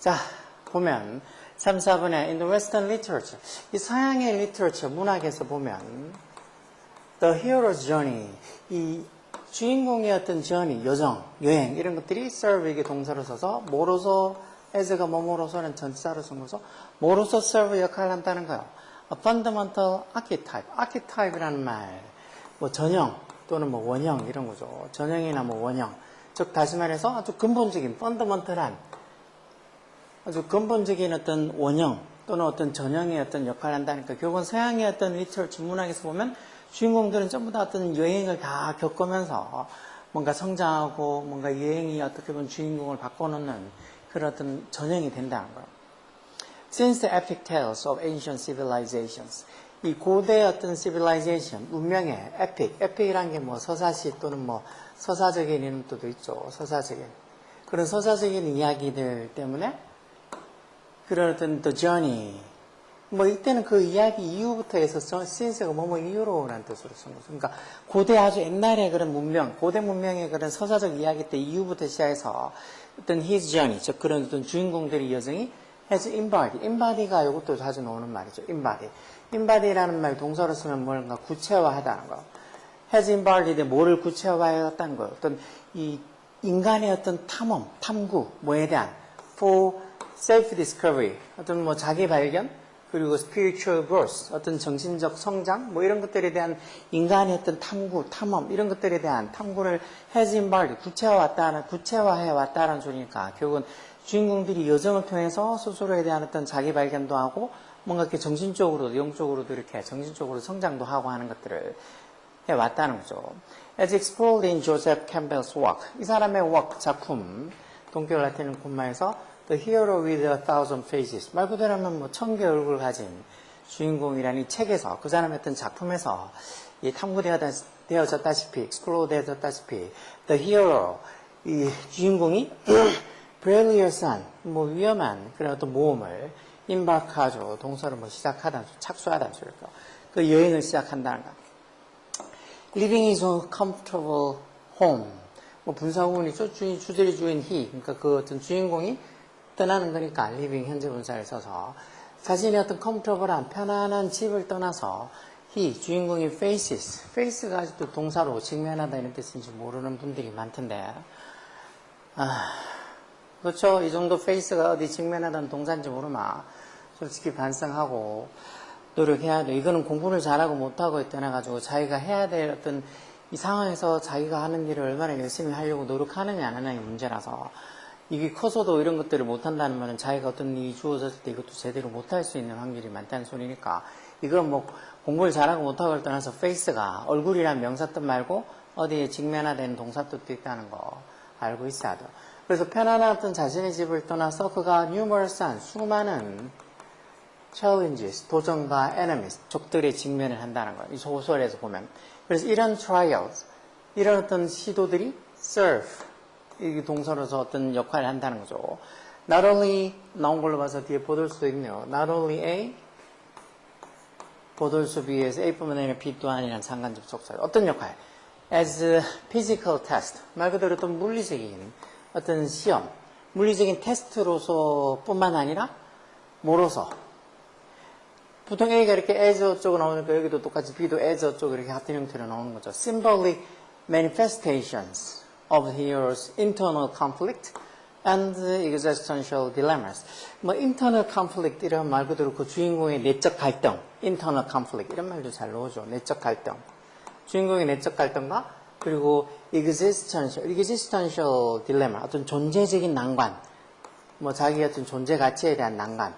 자, 보면 3, 4번에 in the Western literature, 이 서양의 literature, 문학에서 보면 the hero's journey, 이 주인공의 어떤 journey, 여정, 여행 이런 것들이 serve 이게 동사로 써서 뭐로서 as가 뭐뭐로서는 전치사로 써서 뭐로서 serve 역할을 한다는 거예요. A fundamental archetype, archetype라는 말, 뭐 전형 또는 뭐 원형 이런 거죠. 전형이나 뭐 원형, 즉 다시 말해서 아주 근본적인 fundamental한 아주 근본적인 어떤 원형 또는 어떤 전형의 어떤 역할을 한다니까 결국은 서양의 어떤 리터처 문학에서 보면 주인공들은 전부 다 어떤 여행을 다 겪으면서 뭔가 성장하고 뭔가 여행이 어떻게 보면 주인공을 바꿔놓는 그런 어떤 전형이 된다는 거예요. Since the epic tales of ancient civilizations, 이 고대 어떤 civilization, 문명의 epic이란 게 뭐 서사시 또는 뭐 서사적인 이런 뜻도 있죠. 서사적인. 그런 서사적인 이야기들 때문에 그런 어떤 the journey, 뭐 이때는 그 이야기 이후부터 해서 since가 뭐뭐 이후로라는 뜻으로 쓴 거죠. 그러니까 고대 아주 옛날의 그런 문명, 고대 문명의 그런 서사적 이야기 때 이후부터 시작해서 어떤 his journey, 즉 그런 어떤 주인공들의 여정이 has embody가 이것도 자주 나오는 말이죠. embody라는 말 동사로 쓰면 뭔가 구체화하다는 거. has embodied 뭐를 구체화했다는 거예요. 어떤 이 인간의 어떤 탐험, 탐구, 뭐에 대한 for self-discovery, 어떤 뭐 자기 발견, 그리고 spiritual growth, 어떤 정신적 성장, 뭐 이런 것들에 대한 인간의 어떤 탐구, 탐험, 이런 것들에 대한 탐구를 has embodied, 구체화해 왔다는 소리니까 결국은 주인공들이 여정을 통해서 스스로에 대한 어떤 자기 발견도 하고 뭔가 이렇게 정신적으로도 영적으로도 이렇게 정신적으로 성장도 하고 하는 것들을 해 왔다는 거죠. As explored in Joseph Campbell's work, 이 사람의 work, 작품, 동격 라틴 콤마에서 The Hero with a Thousand Faces, 말 그대로 하면 뭐 1000개 얼굴 가진 주인공이라는 이 책에서 그 사람의 어떤 작품에서 이 탐구되어졌다시피, explore 되어졌다시피 The Hero, 이 주인공이 perilous, 뭐 위험한 그런 어떤 모험을 embark하죠. 동사로 뭐 시작하다, 착수하다 소리까. 그 여행을 시작한다는 거. Living his own comfortable home. 뭐 분사구문이죠. 주제리 주인 he. 그러니까 그 어떤 주인공이 떠나는 거니까 living 현재 분사를 써서 자신의 어떤 comfortable한 편안한 집을 떠나서 he 주인공이 face가 아직도 동사로 직면하다 이런 뜻인지 모르는 분들이 많던데 그렇죠. 이 정도 face가 어디 직면하다는 동사인지 모르면 솔직히 반성하고 노력해야 돼. 이거는 공부를 잘하고 못하고에 떠나가지고 자기가 해야 될 어떤 이 상황에서 자기가 하는 일을 얼마나 열심히 하려고 노력하느냐 안 하느냐의 문제라서 이게 커서도 이런 것들을 못한다는 말은 자기가 어떤 일이 주어졌을 때 이것도 제대로 못할 수 있는 확률이 많다는 소리니까 이건 뭐 공부를 잘하고 못하고를 떠나서 face가 얼굴이란 명사 뜻 말고 어디에 직면화된 동사 뜻도 있다는 거 알고 있어야 돼요. 그래서 편안한 어떤 자신의 집을 떠나서 그가 numerous한 수많은 challenges, 도전과 enemies, 적들의 직면을 한다는 거예요. 이 소설에서 보면. 그래서 이런 trials, 이런 어떤 시도들이 serve, 이 동사로서 어떤 역할을 한다는 거죠. Not only 나온 걸로 봐서 뒤에 보돌 수도 있네요. Not only A, 보돌 수 B에서 A뿐만 아니라 B 또한이라는 상관적 족사예요. 어떤 역할? As a physical test, 말 그대로 어떤 물리적인 어떤 시험, 물리적인 테스트로서 뿐만 아니라 뭐로서 보통 A가 이렇게 as 어쩌고 나오니까 여기도 똑같이 B도 as 어쩌고 이렇게 같은 형태로 나오는 거죠. Symbolic manifestations of the hero's internal conflict and existential dilemmas. 뭐 internal conflict 이런 말 그대로 그 주인공의 내적 갈등, internal conflict 이런 말도 잘 나오죠. 내적 갈등. 주인공의 내적 갈등과 그리고 existential dilemma, 어떤 존재적인 난관, 뭐 자기 어떤 존재 가치에 대한 난관.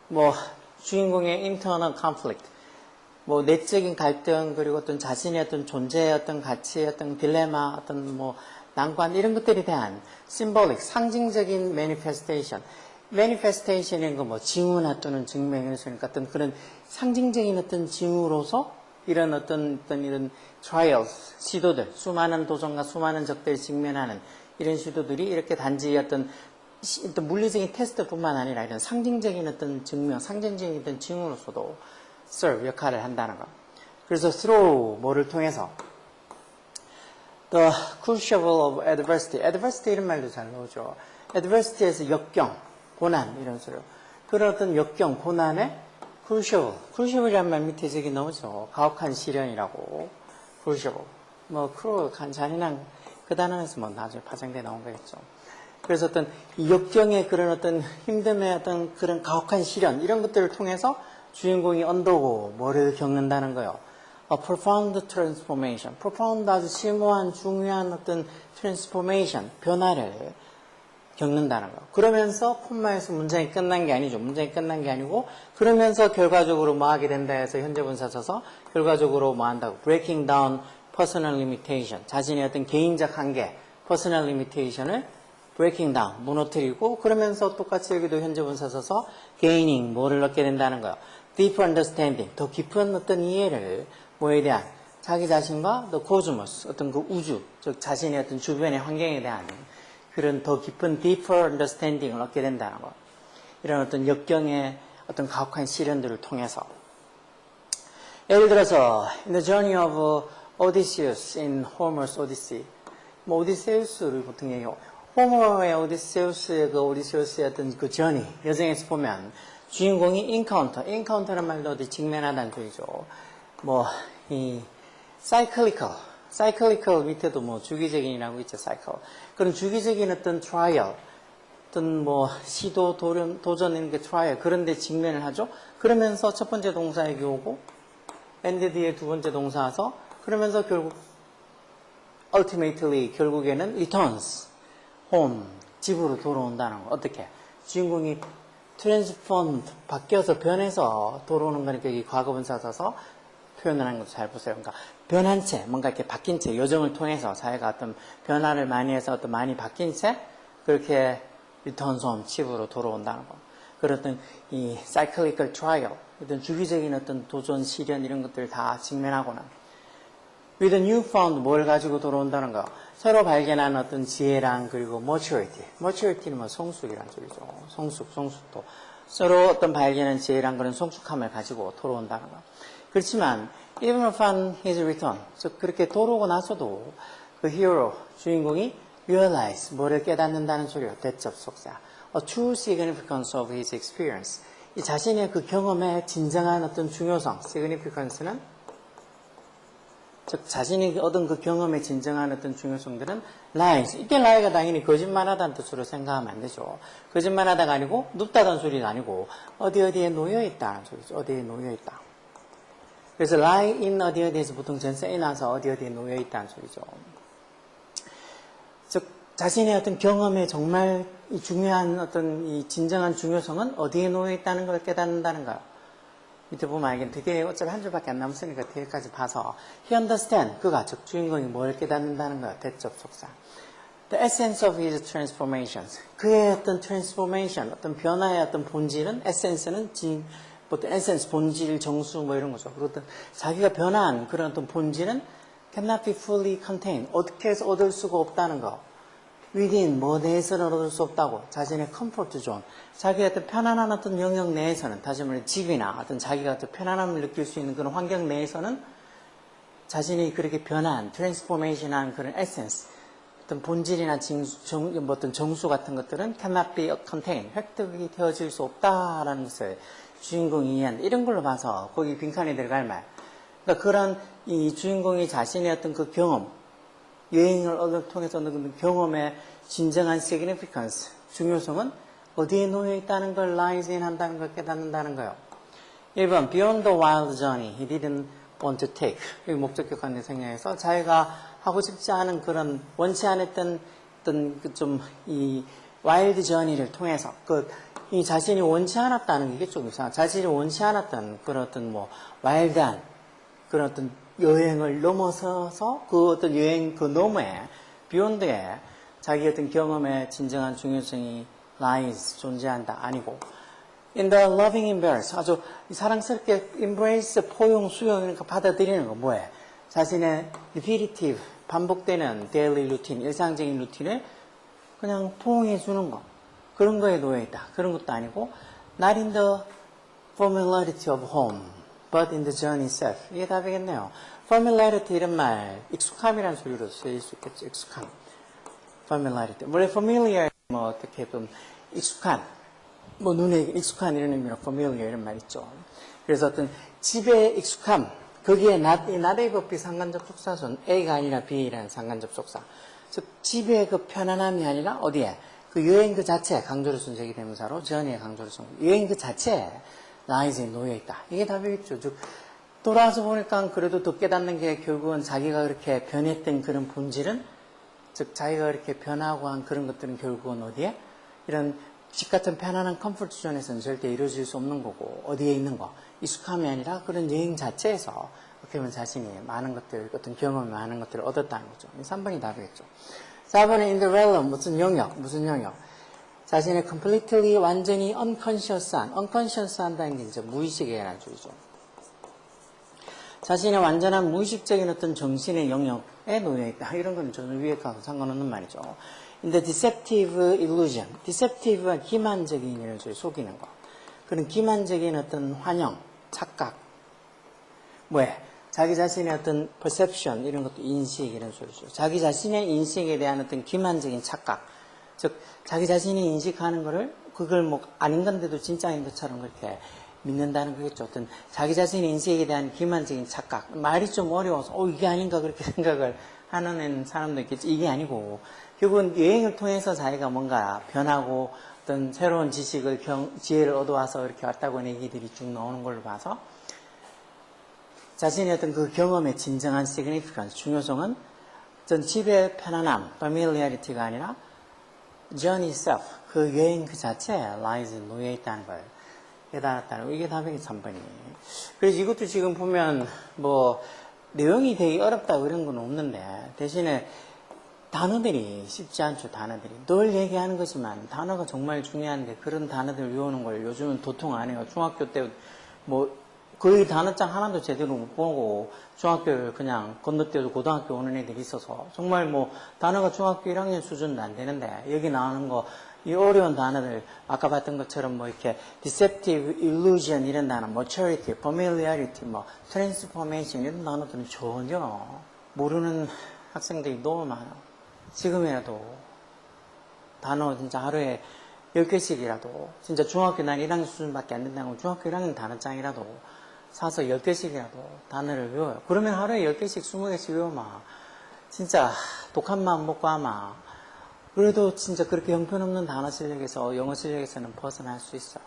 뭐 주인공의 internal conflict, 뭐 내적인 갈등 그리고 어떤 자신의 어떤 존재의 어떤 가치의 어떤 딜레마, 어떤 뭐 난관 이런 것들에 대한 symbolic 상징적인 manifestation인 거 뭐 징후나 또는 증명을 쓰니까 어떤 그런 상징적인 어떤 징후로서 이런 어떤 이런 trials 시도들 수많은 도전과 수많은 적들이 직면하는 이런 시도들이 이렇게 단지 어떤 물리적인 테스트뿐만 아니라 이런 상징적인 어떤 증명, 상징적인 어떤 징후로서도 serve 역할을 한다는 거. 그래서 through 뭐를 통해서 The crucible of adversity. adversity 이런 말도 잘 나오죠. adversity에서 역경, 고난 이런 소리요. 그런 어떤 역경, 고난의 crucible. crucible이란 말 밑에 저기 나오죠. 가혹한 시련이라고. crucible. 뭐 cruel, 잔인한 그 단어에서 뭐 나중에 파생돼 나온 거겠죠. 그래서 어떤 이 역경의 그런 어떤 힘듦의 어떤 그런 가혹한 시련 이런 것들을 통해서 주인공이 언더고 뭐를 겪는다는 거예요. A profound transformation. profound 아주 심오한 중요한 어떤 transformation, 변화를 겪는다는 거예요. 그러면서 콤마에서 문장이 끝난 게 아니죠. 문장이 끝난 게 아니고 그러면서 결과적으로 뭐 하게 된다 해서 현재분사 써서 결과적으로 뭐 한다고 breaking down personal limitation. 자신의 어떤 개인적 한계, personal limitation을 breaking down, 무너뜨리고 그러면서 똑같이 여기도 현재분사 써서 gaining, 뭐를 얻게 된다는 거예요. deeper understanding, 더 깊은 어떤 이해를 뭐에 대한 자기 자신과 the cosmos, 어떤 그 우주, 즉 자신의 어떤 주변의 환경에 대한 그런 더 깊은 deeper understanding을 얻게 된다는 거. 이런 어떤 역경의 어떤 가혹한 시련들을 통해서. 예를 들어서 in the journey of Odysseus in Homer's Odyssey. 뭐 오디세우스를 보통 얘기해요. 호머의 오디세우스의 그 오디세우스의 어떤 그 journey, 여정에서 보면 주인공이 encounter란 말도 어디 직면하다는 소리죠. 뭐 이 cyclical 밑에도 뭐 주기적인이라고 있죠. cycle. 그런 주기적인 어떤 trial, 어떤 뭐 시도, 도전 이런 게 trial 그런 데 직면을 하죠. 그러면서 첫 번째 동사에게 오고 and 뒤에 두 번째 동사 와서 그러면서 결국 ultimately 결국에는 returns home 집으로 돌아온다는 거. 어떻게? 주인공이 transformed 바뀌어서 변해서 돌아오는 거니까 이 과거분사 써서 표현을 하는 것도 잘 보세요. 그러니까 변한 채, 뭔가 이렇게 바뀐 채, 여정을 통해서 사회가 어떤 변화를 많이 해서 어떤 많이 바뀐 채 그렇게 returns home 집으로 돌아온다는 거. 그런 어떤 이 cyclical trial, 어떤 주기적인 어떤 도전, 시련 이런 것들을 다 직면하고는 with a newfound 뭘 가지고 돌아온다는 거. 새로 발견한 어떤 지혜랑 그리고 maturity는 뭐 성숙이란 소리죠. 성숙도. 새로 어떤 발견한 지혜랑 그런 성숙함을 가지고 돌아온다는 거. 그렇지만 even upon his return, 즉 그렇게 돌아오고 나서도 그 hero, 주인공이 realize, 뭐를 깨닫는다는 소리요. 대접 속사. A true significance of his experience. 이 자신의 그 경험의 진정한 어떤 중요성, significance는 즉 자신이 얻은 그 경험의 진정한 어떤 중요성들은 lies. 이때 lie가 당연히 거짓말하다는 뜻으로 생각하면 안 되죠. 거짓말하다가 아니고 눕다던 소리가 아니고 어디에 놓여있다는 소리죠. 어디에 놓여있다. 그래서 lie in 어디에서 보통 전세에 나서 어디에 놓여있다는 소리죠. 즉 자신의 어떤 경험의 정말 이 중요한 어떤 이 진정한 중요성은 어디에 놓여있다는 걸 깨닫는다는 거예요. 밑에 보면 알겠는데 되게 어차피 한 줄밖에 안 남았으니까 뒤에까지 봐서 he understand, 그가 즉 주인공이 뭘 깨닫는다는 거야. 대접 속사. The essence of his transformations. 그의 어떤 transformation, 어떤 변화의 어떤 본질은 essence는 어떤 essence, 본질, 정수 뭐 이런 거죠. 그리고 어떤 자기가 변한 그런 어떤 본질은 cannot be fully contained. 어떻게 해서 얻을 수가 없다는 거. within, 뭐 내에서는 얻을 수 없다고. 자신의 comfort zone. 자기가 어떤 편안한 어떤 영역 내에서는, 다시 말해 집이나 어떤 자기가 어떤 편안함을 느낄 수 있는 그런 환경 내에서는 자신이 그렇게 변한, transformation한 그런 essence, 어떤 본질이나 어떤 정수 같은 것들은 cannot be contained. 획득이 되어질 수 없다라는 것을 주인공이 이해한다. 이런 걸로 봐서 거기 빈칸에 들어갈 말. 그러니까 그런 이 주인공이 자신의 어떤 그 경험, 여행을 통해서 얻는 그 경험의 진정한 significance, 중요성은 어디에 놓여 있다는 걸 lies in 한다는 걸 깨닫는다는 거예요. 1번, beyond the wild journey, he didn't want to take. 여기 목적격관의 생각에서 자기가 하고 싶지 않은 그런 원치 않았던 어떤 그 좀 이 wild journey를 통해서 이 자신이 원치 않았다는 게 좀 이상하다. 자신이 원치 않았던 그런 어떤 뭐 wild한 그런 어떤 여행을 넘어서서 그 어떤 여행 그 너머에 beyond에 자기 어떤 경험의 진정한 중요성이 lies 존재한다 아니고 in the loving embrace 아주 사랑스럽게 embrace 포용 수용 그러니까 받아들이는 거 뭐예요? 자신의 repetitive 반복되는 daily routine 일상적인 루틴을 그냥 포용해 주는 거 그런 거에 놓여 있다 그런 것도 아니고 not in the familiarity of home but in the journey itself. 이게 답이겠네요. familiarity 이런 말, 익숙함이라는 소리로 쓰일 수 있겠죠. 익숙함. familiarity. 원래 familiar, 뭐, 어떻게 좀 익숙한, 뭐, 눈에 익숙한 이런 의미로 familiar 이런 말 있죠. 그래서 어떤 집에 익숙함, 거기에 not의 법비 상관접속사선 A가 아니라 B라는 상관접속사. 즉, 집의 그 편안함이 아니라 어디에? 그 여행 그 자체, 강조를 쓴 제기대명사로 journey의 강조를 쓴 여행 그 자체에 lies에 놓여있다. 이게 답이겠죠. 즉, 돌아와서 보니까 그래도 더 깨닫는 게 결국은 자기가 그렇게 변했던 그런 본질은, 즉, 자기가 그렇게 변하고 한 그런 것들은 결국은 어디에? 이런 집 같은 편안한 컴포트 존에서는 절대 이루어질 수 없는 거고, 어디에 있는 거? 익숙함이 아니라 그런 여행 자체에서 어떻게 보면 자신이 많은 것들, 어떤 경험이 많은 것들을 얻었다는 거죠. 3번이 답이겠죠. 4번은 in the realm, 무슨 영역? 자신의 completely, 완전히 unconscious 한다는 게 이제 무의식에 관한 줄이죠. 자신의 완전한 무의식적인 어떤 정신의 영역에 놓여있다. 이런 건 저는 위에 가서 상관없는 말이죠. in the deceptive illusion. deceptive가 기만적인 이런 소리 속이는 거. 그런 기만적인 어떤 환영, 착각. 왜? 자기 자신의 어떤 perception, 이런 것도 인식, 이런 소리죠. 자기 자신의 인식에 대한 어떤 기만적인 착각. 즉, 자기 자신이 인식하는 거를, 그걸 뭐, 아닌 건데도 진짜인 것처럼 그렇게 믿는다는 거겠죠. 어떤 자기 자신의 인식에 대한 기만적인 착각. 말이 좀 어려워서, 이게 아닌가 그렇게 생각을 하는 사람도 있겠지. 이게 아니고, 결국은 여행을 통해서 자기가 뭔가 변하고, 어떤 새로운 지식을, 지혜를 얻어와서 이렇게 왔다고 하는 얘기들이 쭉 나오는 걸로 봐서, 자신의 어떤 그 경험의 진정한 significance, 중요성은 전 집의 편안함, familiarity가 아니라 journey itself, 그 여행 그 자체에 lies 놓여 있다는 걸 깨달았다는 거. 이게 답이 3번이에요. 그래서 이것도 지금 보면 뭐 내용이 되게 어렵다고 이런 건 없는데 대신에 단어들이 쉽지 않죠. 단어들이 늘 얘기하는 거지만 단어가 정말 중요한데 그런 단어들 외우는 걸 요즘은 도통 안 해요. 중학교 때 뭐 거의 단어장 하나도 제대로 못 보고 중학교를 그냥 건너뛰어도 고등학교 오는 애들이 있어서 정말 뭐 단어가 중학교 1학년 수준도 안 되는데 여기 나오는 거 이 어려운 단어들 아까 봤던 것처럼 뭐 이렇게 deceptive, illusion 이런 단어, maturity, familiarity, 뭐 transformation 이런 단어들은 전혀 모르는 학생들이 너무 많아. 지금이라도 단어 진짜 하루에 10개씩이라도 진짜 중학교 난 1학년 수준밖에 안 된다고 중학교 1학년 단어장이라도 사서 10개씩이라도 단어를 외워요. 그러면 하루에 10개씩 20개씩 외워마. 진짜 독한 마음 먹고 아마 그래도 진짜 그렇게 형편없는 단어 실력에서 영어 실력에서는 벗어날 수 있어.